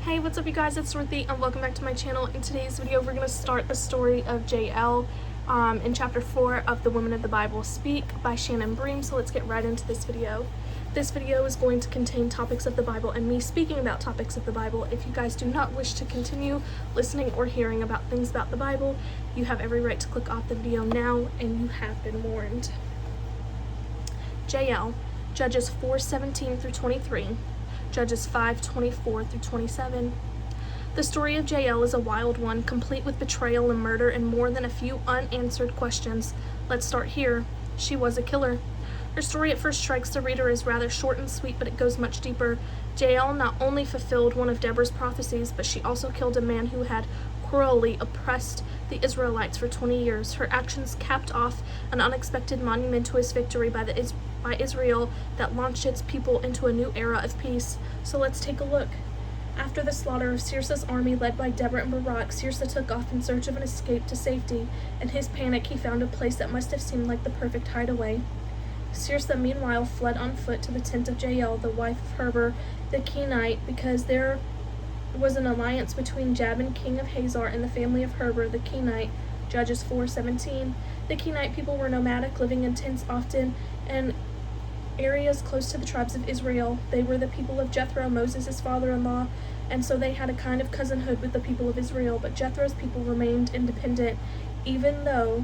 Hey, what's up you guys, it's Ruthie and welcome back to my channel. In today's video we're going to start the story of Jael in chapter 4 of The Women of the Bible Speak by Shannon Bream. So let's get right into this video. This video is going to contain topics of the Bible and me speaking about topics of the Bible. If you guys do not wish to continue listening or hearing about things about the Bible, you have every right to click off the video now and you have been warned. Jael, Judges 4:17 through 23. Judges 5:24 through 27. The story of Jael is a wild one, complete with betrayal and murder and more than a few unanswered questions. Let's start here. She was a killer. Her story at first strikes the reader as rather short and sweet, but it goes much deeper. Jael not only fulfilled one of Deborah's prophecies, but she also killed a man who had cruelly oppressed the Israelites for 20 years. Her actions capped off an unexpected monument to his victory by Israel that launched its people into a new era of peace. So let's take a look. After the slaughter of Sirsa's army led by Deborah and Barak, Sirsa took off in search of an escape to safety. In his panic, he found a place that must have seemed like the perfect hideaway. Sirsa meanwhile fled on foot to the tent of Jael, the wife of Heber the Kenite, because there was an alliance between Jabin, king of Hazor, and the family of Heber the Kenite. Judges 4:17. The Kenite people were nomadic, living in tents often in areas close to the tribes of Israel. They were the people of Jethro, Moses' father-in-law, and so they had a kind of cousinhood with the people of Israel. But Jethro's people remained independent, even though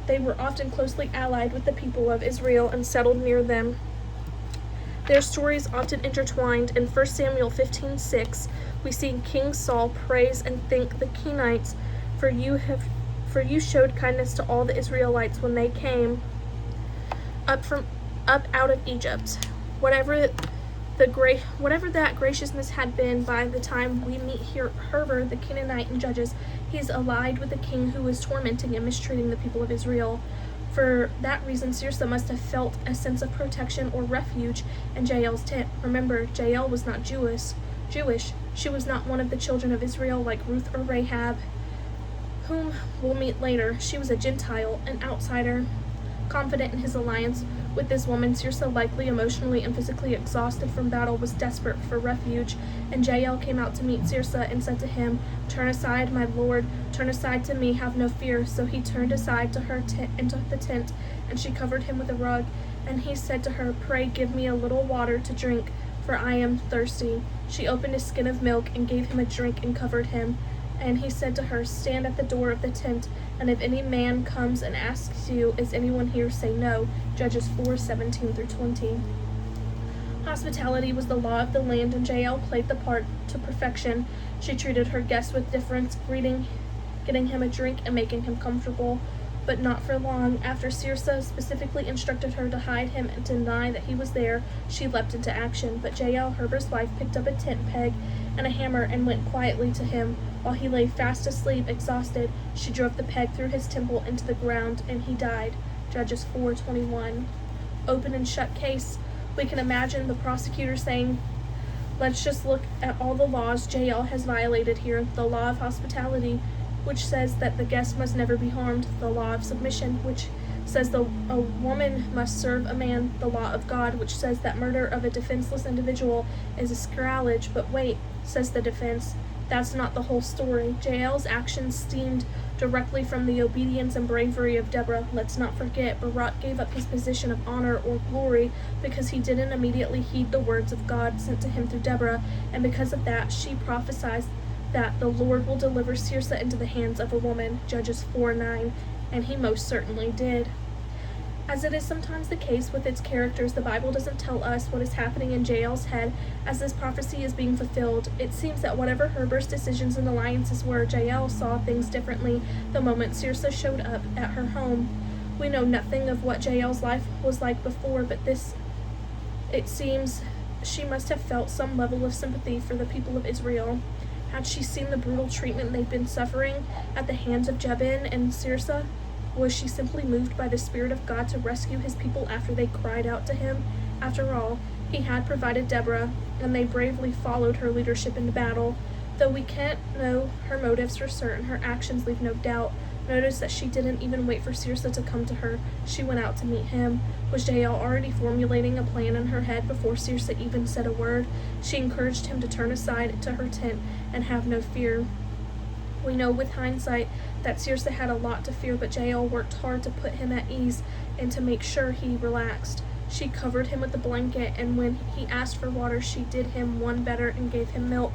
they were often closely allied with the people of Israel and settled near them. Their stories often intertwined. In 1 Samuel 15:6, we see King Saul praise and thank the Kenites, for you showed kindness to all the Israelites when they came up out of Egypt. Whatever that graciousness had been, by the time we meet here Heber the Canaanite in Judges, he is allied with the king who is tormenting and mistreating the people of Israel. For that reason, Sirsa must have felt a sense of protection or refuge in Jael's tent. Remember, Jael was not Jewish. She was not one of the children of Israel like Ruth or Rahab, whom we'll meet later. She was a Gentile, an outsider. Confident in his alliance with this woman, Sirsa, likely emotionally and physically exhausted from battle, was desperate for refuge, and Jael came out to meet Sirsa and said to him, "Turn aside, my lord, turn aside to me, have no fear." So he turned aside to her into the tent, and she covered him with a rug. And he said to her, "Pray give me a little water to drink, for I am thirsty." She opened a skin of milk and gave him a drink and covered him. And he said to her, "Stand at the door of the tent, and if any man comes and asks you, 'Is anyone here?' say no." Judges 4:17 through 20. Hospitality was the law of the land, and Jael played the part to perfection. She treated her guests with deference, getting him a drink and making him comfortable. But not for long. After Sirsa specifically instructed her to hide him and deny that he was there, she leapt into action. But Jael, Heber's wife, picked up a tent peg and a hammer and went quietly to him. While he lay fast asleep, exhausted, she drove the peg through his temple into the ground, and he died. Judges 4:21. Open and shut case. We can imagine the prosecutor saying, "Let's just look at all the laws Jael has violated here. The law of hospitality, which says that the guest must never be harmed. The law of submission, which says a woman must serve a man. The law of God, which says that murder of a defenseless individual is a sacrilege." But wait, says the defense, that's not the whole story. Jael's actions stemmed directly from the obedience and bravery of Deborah. Let's not forget, Barak gave up his position of honor or glory because he didn't immediately heed the words of God sent to him through Deborah, and because of that, she prophesied that the Lord will deliver Sirsa into the hands of a woman. Judges 4:9, and he most certainly did. As it is sometimes the case with its characters, the Bible doesn't tell us what is happening in Jael's head as this prophecy is being fulfilled. It seems that whatever Heber's decisions and alliances were, Jael saw things differently the moment Sirsa showed up at her home. We know nothing of what Jael's life was like before, but it seems she must have felt some level of sympathy for the people of Israel. Had she seen the brutal treatment they'd been suffering at the hands of Jabin and Sirsa? Was she simply moved by the Spirit of God to rescue his people after they cried out to him? After all, he had provided Deborah, and they bravely followed her leadership into battle. Though we can't know her motives for certain, her actions leave no doubt Notice that she didn't even wait for Circe to come to her. She went out to meet him. Was Jael already formulating a plan in her head before Circe even said a word? She encouraged him to turn aside to her tent and have no fear. We know with hindsight that Circe had a lot to fear, but Jael worked hard to put him at ease and to make sure he relaxed. She covered him with a blanket, and when he asked for water, she did him one better and gave him milk.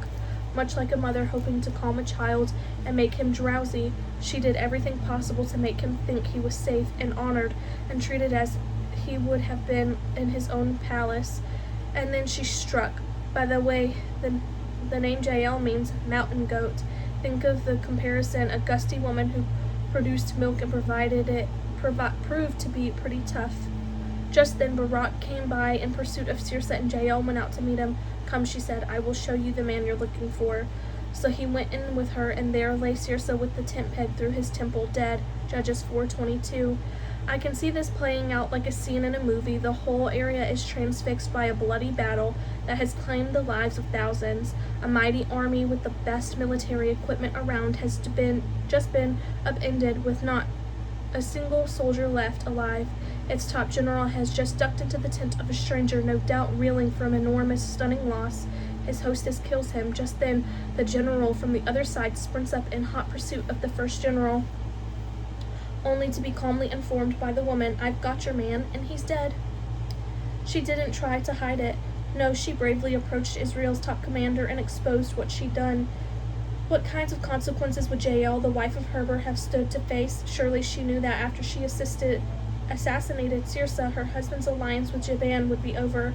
Much like a mother hoping to calm a child and make him drowsy, she did everything possible to make him think he was safe and honored and treated as he would have been in his own palace. And then she struck. By the way, the name Jael means mountain goat. Think of the comparison. A gusty woman who produced milk and proved to be pretty tough. Just then Barak came by in pursuit of Circe, and Jael went out to meet him. Come, she said, I will show you the man you're looking for. So he went in with her, and there lay Circe with the tent peg through his temple, dead. Judges 4:22. I can see this playing out like a scene in a movie. The whole area is transfixed by a bloody battle that has claimed the lives of thousands. A mighty army with the best military equipment around has just been upended, with not a single soldier left alive. Its top general has just ducked into the tent of a stranger, no doubt reeling from enormous, stunning loss. His hostess kills him. Just then, the general from the other side sprints up in hot pursuit of the first general, only to be calmly informed by the woman, I've got your man, and he's dead. She didn't try to hide it. No, she bravely approached Israel's top commander and exposed what she'd done. What kinds of consequences would Jael, the wife of Heber, have stood to face? Surely she knew that after she assassinated Circe, her husband's alliance with Jaban would be over.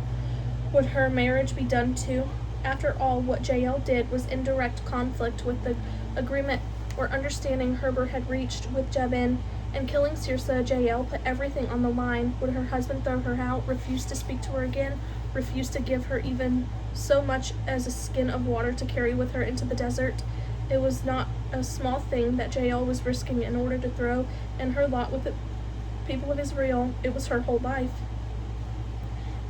Would her marriage be done too? After all, what Jael did was in direct conflict with the agreement or understanding Heber had reached with Jabin. In killing Circe, Jael put everything on the line. Would her husband throw her out, refuse to speak to her again, refuse to give her even so much as a skin of water to carry with her into the desert? It was not a small thing that Jael was risking in order to throw in her lot with the people of Israel. It was her whole life.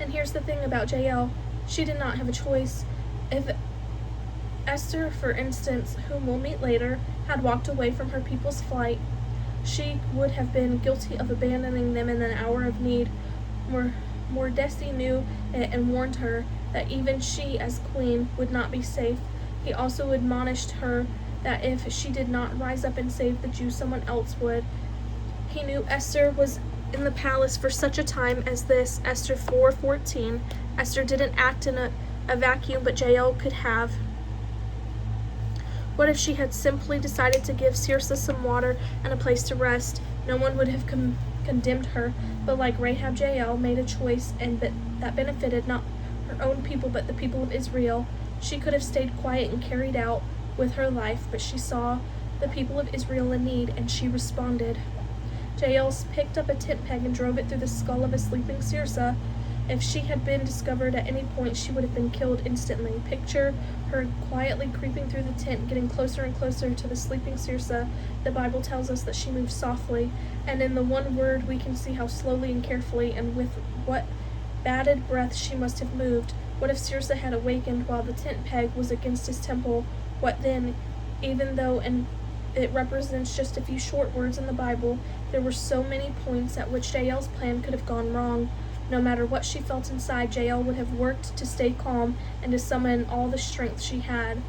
And here's the thing about Jael. She did not have a choice. If Esther, for instance, whom we'll meet later, had walked away from her people's flight, she would have been guilty of abandoning them in an hour of need. Mordecai knew it and warned her that even she, as queen, would not be safe. He also admonished her that if she did not rise up and save the Jews, someone else would. He knew Esther was in the palace for such a time as this. Esther 4:14. Esther didn't act in a vacuum, but Jael could have. What if she had simply decided to give Circe some water and a place to rest? No one would have condemned her, but like Rahab, Jael made a choice, and that benefited not her own people, but the people of Israel. She could have stayed quiet and carried out with her life, but she saw the people of Israel in need, and she responded. Jael picked up a tent peg and drove it through the skull of a sleeping Circe. If she had been discovered at any point, she would have been killed instantly. Picture her quietly creeping through the tent, getting closer and closer to the sleeping Circe. The Bible tells us that she moved softly, and in the one word we can see how slowly and carefully and with what bated breath she must have moved. What if Circe had awakened while the tent peg was against his temple? What then? Even though it represents just a few short words in the Bible, there were so many points at which Jael's plan could have gone wrong. No matter what she felt inside, Jael would have worked to stay calm and to summon all the strength she had.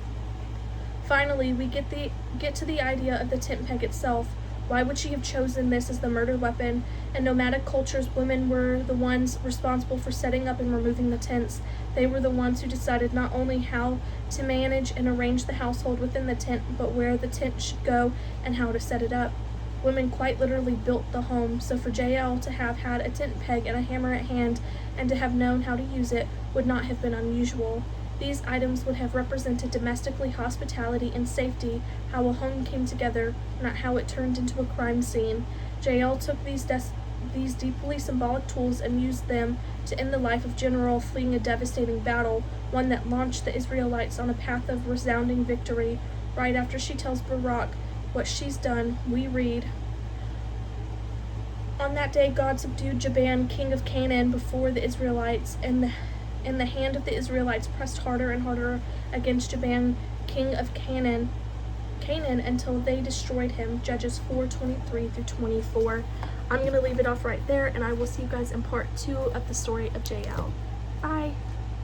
Finally, we get to the idea of the tent peg itself. Why would she have chosen this as the murder weapon? In nomadic cultures, women were the ones responsible for setting up and removing the tents. They were the ones who decided not only how to manage and arrange the household within the tent, but where the tent should go and how to set it up. Women quite literally built the home, so for Jael to have had a tent peg and a hammer at hand and to have known how to use it would not have been unusual. These items would have represented domestically hospitality and safety, how a home came together, not how it turned into a crime scene. Jael took these deeply symbolic tools and used them to end the life of General fleeing a devastating battle, one that launched the Israelites on a path of resounding victory. Right after she tells Barak what she's done, we read, on that day God subdued Jabin, king of Canaan, before the Israelites, and the hand of the Israelites pressed harder and harder against Jabin, king of Canaan. Canaan until they destroyed him. Judges 4:23 through 24. I'm going to leave it off right there, and I will see you guys in part 2 of the story of Jael. Bye.